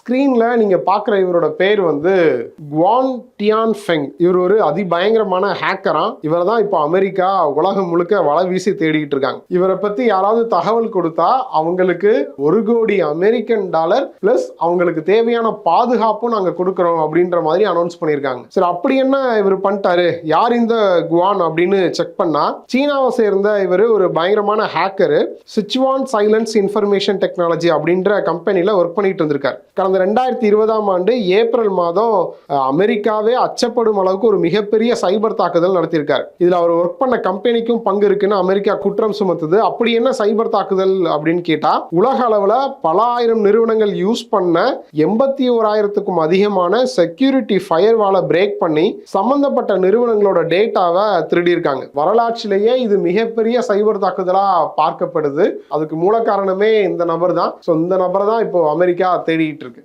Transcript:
ஸ்கிரீன்ல நீங்க பாக்குற இவரோட பேர் வந்து குவான் டியான் ஃபெங். இவர் ஒரு அதிபயங்கரமான ஹேக்கரா. இவர் தான் இப்போ அமெரிக்கா உலகம் முழுக்க வலை வீசி தேடிட்டு இருக்காங்க. இவரை பத்தி யாராவது தகவல் கொடுத்தா அவங்களுக்கு $1,00,00,000 பிளஸ் அவங்களுக்கு தேவையான பாதுகாப்பும் நாங்க கொடுக்கறோம் அப்படின்ற மாதிரி அனௌன்ஸ் பண்ணியிருக்காங்க. சரி, அப்படி என்ன இவர் பண்ணிட்டாரு, யார் இந்த குவான் அப்படின்னு செக் பண்ணா சீனாவை சேர்ந்த இவர் ஒரு பயங்கரமான hacker. Sichuan silence information technology அப்படின்ற கம்பெனில ஒர்க் பண்ணிட்டு இருந்திருக்காரு. கடந்த 2020 ஏப்ரல் மாதம் அமெரிக்காவே அச்சப்படும் அளவுக்கு ஒரு மிகப்பெரிய சைபர் தாக்குதல் நடத்தியிருக்காரு. இதுல அவர் ஒர்க் பண்ண கம்பெனிக்கும் பங்கு இருக்குன்னு அமெரிக்கா குற்றம் சுமத்துது. அப்படி என்ன சைபர் தாக்குதல் அப்படின்னு கேட்டா, உலக அளவுல பல ஆயிரம் நிறுவனங்கள் யூஸ் பண்ண 81,000க்கும் அதிகமான செக்யூரிட்டி ஃபயர்வாலை பிரேக் பண்ணி சம்பந்தப்பட்ட நிறுவனங்களோட டேட்டாவை திருடி இருக்காங்க. வரலாற்றிலேயே இது மிகப்பெரிய சைபர் தாக்குதலா பார்க்கப்படுது. அதுக்கு மூல காரணமே இந்த நபர் தான். இந்த நபர் தான் இப்போ அமெரிக்கா தேடிட்டு இருக்கு.